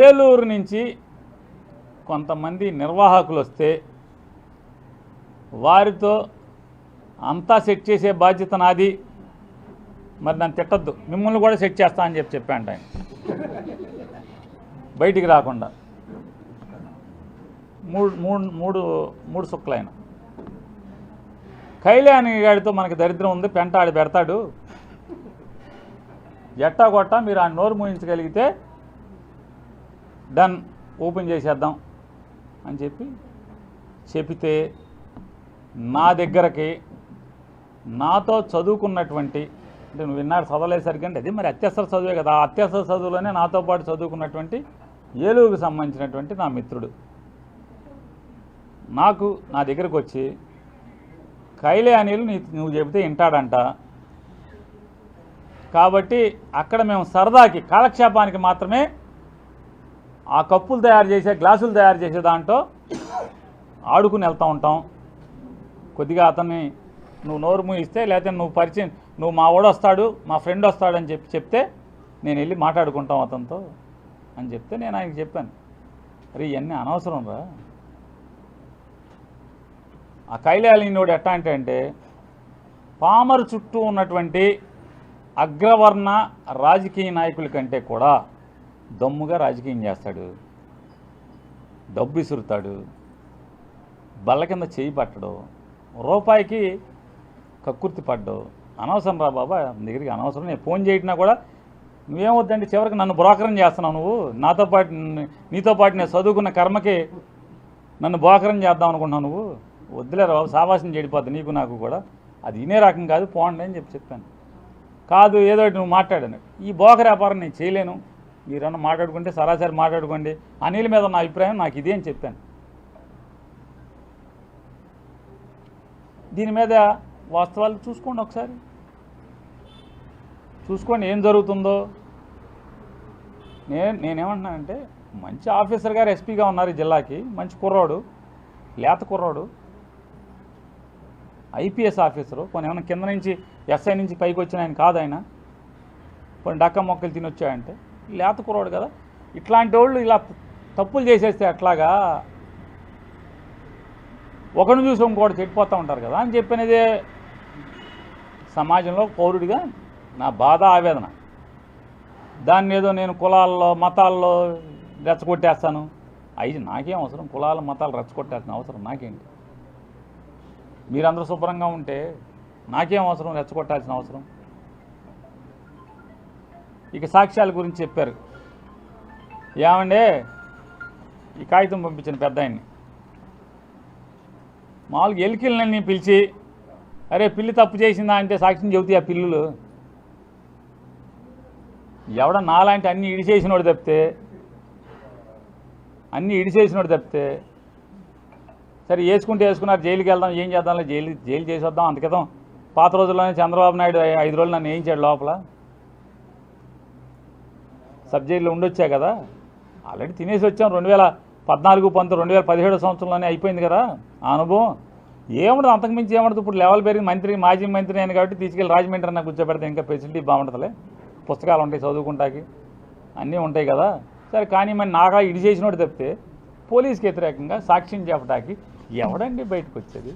ఏలూరు నుంచి కొంతమంది నిర్వాహకులు వస్తే వారితో అంతా సెట్ చేసే బాధ్యత నాది, మరి నన్ను తిట్టద్దు, మిమ్మల్ని కూడా సెట్ చేస్తా అని చెప్పాను ఆయన బయటికి రాకుండా. మూడు సుక్కలైన కైలాని గాడితో మనకి దరిద్రం ఉంది, పెంట ఆడి పెడతాడు, ఎట్టా కొట్టా మీరు ఆ నోరు మూయించగలిగితే డన్, ఓపెన్ చేసేద్దాం అని చెప్పితే నా దగ్గరకి నాతో చదువుకున్నటువంటి, అంటే నువ్వు విన్నారు చదవలేసరికి అంటే అది మరి అత్యవసర చదువే కదా, ఆ అత్యవసర చదువులోనే నాతో పాటు చదువుకున్నటువంటి ఏలూరుకు సంబంధించినటువంటి నా మిత్రుడు నా దగ్గరకు వచ్చి కైలే అనిల్ నువ్వు చెబితే వింటాడంట, కాబట్టి అక్కడ మేము సరదాకి కాలక్షేపానికి మాత్రమే ఆ కప్పులు తయారు చేసే, గ్లాసులు తయారు చేసే దాంట్లో ఆడుకుని వెళ్తూ ఉంటాం. కొద్దిగా అతన్ని నువ్వు నోరు మూయిస్తే, లేకపోతే నువ్వు పరిచయం, నువ్వు మా వాడు వస్తాడు, మా ఫ్రెండ్ వస్తాడు అని చెప్తే నేను వెళ్ళి మాట్లాడుకుంటాం అతనితో అని చెప్తే నేను ఆయనకి చెప్పాను, అరే ఇవన్నీ అనవసరం రా. ఆ కైలాలినోడు ఎట్టా అంటే పామరు చుట్టూ ఉన్నటువంటి అగ్రవర్ణ రాజకీయ నాయకుల కంటే కూడా దమ్ముగా రాజకీయం చేస్తాడు, డబ్బు ఇసురుతాడు, బల్ల కింద చేయి పట్టడు, రూపాయికి కక్కుర్తి పడ్డు. అనవసరం రా బాబా దగ్గరికి, అనవసరం. నేను ఫోన్ చేయటినా కూడా నువ్వేమవుద్దండి, చివరికి నన్ను బ్రోకరం చేస్తున్నావు, నువ్వు నీతో పాటు నేను చదువుకున్న కర్మకి నన్ను బ్రోకరం చేద్దాం అనుకుంటున్నావు, నువ్వు వద్దులేరా బాబు, సావాసం చెడిపోద్ది నీకు నాకు కూడా, అది ఇనే రకం కాదు, పోండి అని చెప్పాను. కాదు ఏదో నువ్వు మాట్లాడాను, ఈ బోకర్ వ్యాపారం నేను చేయలేను, మీరన్నా మాట్లాడుకుంటే సరాసరి మాట్లాడుకోండి, అనిల్ మీద నా అభిప్రాయం నాకు ఇదే అని చెప్పాను. దీని మీద వాస్తవాలు చూసుకోండి, ఒకసారి చూసుకోండి ఏం జరుగుతుందో. నేనేమంటున్నానంటే మంచి ఆఫీసర్ గారు ఎస్పీగా ఉన్నారు ఈ జిల్లాకి, మంచి కుర్రాడు, లేత కుర్రాడు, ఐపీఎస్ ఆఫీసరు, కొన్ని ఏమైనా కింద నుంచి ఎస్ఐ నుంచి పైకి వచ్చిన ఆయన కాదు, ఆయన కొన్ని డక్క మొక్కలు తినొచ్చాయంటే లేత కుర్రాడు కదా. ఇట్లాంటి వాళ్ళు ఇలా తప్పులు చేసేస్తే ఎట్లాగా, ఒకరిని చూసి ఇంకోటి చెడిపోతూ ఉంటారు కదా అని చెప్పినదే సమాజంలో పౌరుడిగా నా బాధ, ఆవేదన. దాన్ని ఏదో నేను కులాల్లో మతాల్లో రెచ్చగొట్టేస్తాను, అవి నాకేం అవసరం, కులాలు మతాలు రెచ్చగొట్టేస్తాను అవసరం నాకేంటి, మీరందరూ శుభ్రంగా ఉంటే నాకేం అవసరం రెచ్చగొట్టాల్సిన అవసరం. ఇక సాక్ష్యాల గురించి చెప్పారు, ఏమండే ఈ కాగితం పంపించిన పెద్ద ఆయన్ని మామూలుగా ఎలికిళ్ళని పిలిచి, అరే పిల్లి తప్పు చేసిందా అంటే సాక్ష్యం చెబుతాయి ఆ పిల్లులు, ఎవడ నాలాంటి అన్నీ ఇడిచేసినోడు తప్పితే సరే వేసుకుంటే వేసుకున్నారు, జైలుకి వెళ్దాం, ఏం చేద్దాంలే, జైలు చేసి వద్దాం. అందుకేద్దాం పాత రోజుల్లోనే చంద్రబాబు నాయుడు 5 రోజులు నన్ను వేయించాడు లోపల, సబ్ జైల్లో ఉండొచ్చా కదా, ఆల్రెడీ తినేసి వచ్చాం. 2014, 2017 సంవత్సరంలోనే అయిపోయింది కదా ఆ అనుభవం. ఏముండదు, అంతకుమించి ఏముండదు. ఇప్పుడు లెవెల్ పెరిగి మాజీ మంత్రి అయిన కాబట్టి తీసుకెళ్ళి రాజమండ్రి అన్న కూర్చోబెడితే ఇంకా ఫెసిలిటీ బాగుంటుందిలే, పుస్తకాలు ఉంటాయి చదువుకుంటాకి, అన్నీ ఉంటాయి కదా. సరే కానీ మరి నాగా ఇడి చేసినోడు తప్పితే పోలీసుకి వ్యతిరేకంగా సాక్ష్యం చెప్పడానికి ఎవడండి బయటకు వచ్చేది?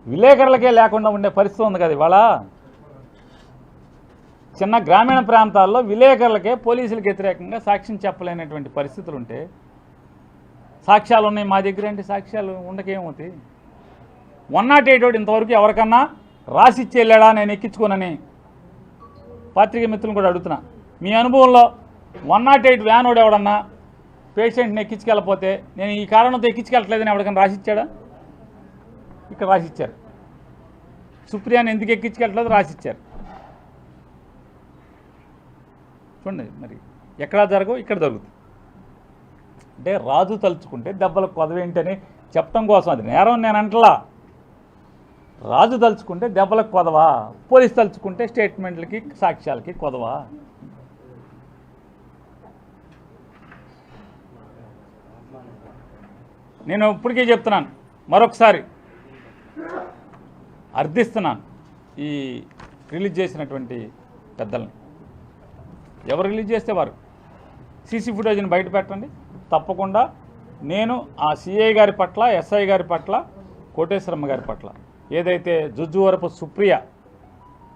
విలేకరులకే లేకుండా ఉండే పరిస్థితి ఉంది కదా ఇవాళ. చిన్న గ్రామీణ ప్రాంతాల్లో విలేకరులకే పోలీసులకు వ్యతిరేకంగా సాక్ష్యం చెప్పలేనటువంటి పరిస్థితులు ఉంటే, సాక్ష్యాలు ఉన్నాయి మా దగ్గర అంటే సాక్ష్యాలు ఉండకేమవుతాయి? 108 ఇంతవరకు ఎవరికన్నా రాసిచ్చి వెళ్ళాడా నేను ఎక్కించుకోనని పాత్రికేయ మిత్రులను కూడా అడుగుతున్నా, మీ అనుభవంలో 108 వ్యానోడు ఎవడన్నా పేషెంట్ని ఎక్కించుకెళ్ళకపోతే నేను ఈ కారణంతో ఎక్కించుకెళ్ళట్లేదని ఎవరికన్నా రాసిచ్చాడా? ఇక్కడ రాసిచ్చారు. సుప్రియాని ఎందుకు ఎక్కించుకెళ్ళట్లేదు రాసిచ్చారు. చూడండి మరి ఎక్కడా జరగవు, ఇక్కడ జరుగుతుంది. అంటే రాజు తలుచుకుంటే దెబ్బలకు కొదవేంటని చెప్పడం కోసం, అది నేరం నేను అంటలా. రాజు తలుచుకుంటే దెబ్బలకు కొదవా, పోలీసు తలుచుకుంటే స్టేట్మెంట్లకి సాక్ష్యాలకి కొదవా? నేను ఇప్పటికే చెప్తున్నాను, మరొకసారి అర్థిస్తున్నాను ఈ రిలీజ్ చేసినటువంటి పెద్దల్ని. ఎవరు రిలీజ్ చేస్తే వారు సీసీ ఫుటేజ్ని బయట పెట్టండి. తప్పకుండా నేను ఆ సిఐ గారి పట్ల, ఎస్ఐ గారి పట్ల, కోటేశ్వరమ్మ గారి పట్ల ఏదైతే జుజ్జువరపు సుప్రియ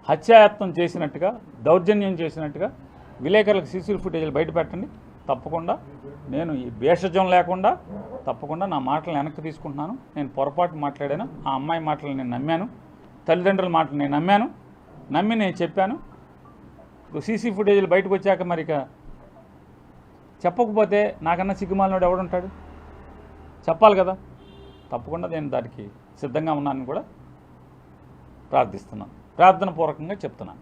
హత్యాయత్నం చేసినట్టుగా, దౌర్జన్యం చేసినట్టుగా విలేకరులకు సీసీ ఫుటేజ్లు బయట పెట్టండి. తప్పకుండా నేను ఈ భేషజం లేకుండా తప్పకుండా నా మాటలను వెనక్కి తీసుకుంటున్నాను. నేను పొరపాటు మాట్లాడాను. ఆ అమ్మాయి మాటలు నేను నమ్మాను, తల్లిదండ్రుల మాటలు నేను నమ్మి నేను చెప్పాను. సీసీ ఫుటేజ్లు బయటకు వచ్చాక మరి ఇక చెప్పకపోతే నాకన్నా సిగ్గుమాలినోడు ఎవడుంటాడు? చెప్పాలి కదా. తప్పకుండా నేను దానికి సిద్ధంగా ఉన్నానని కూడా ప్రార్థన పూర్వకంగా చెప్తున్నాను.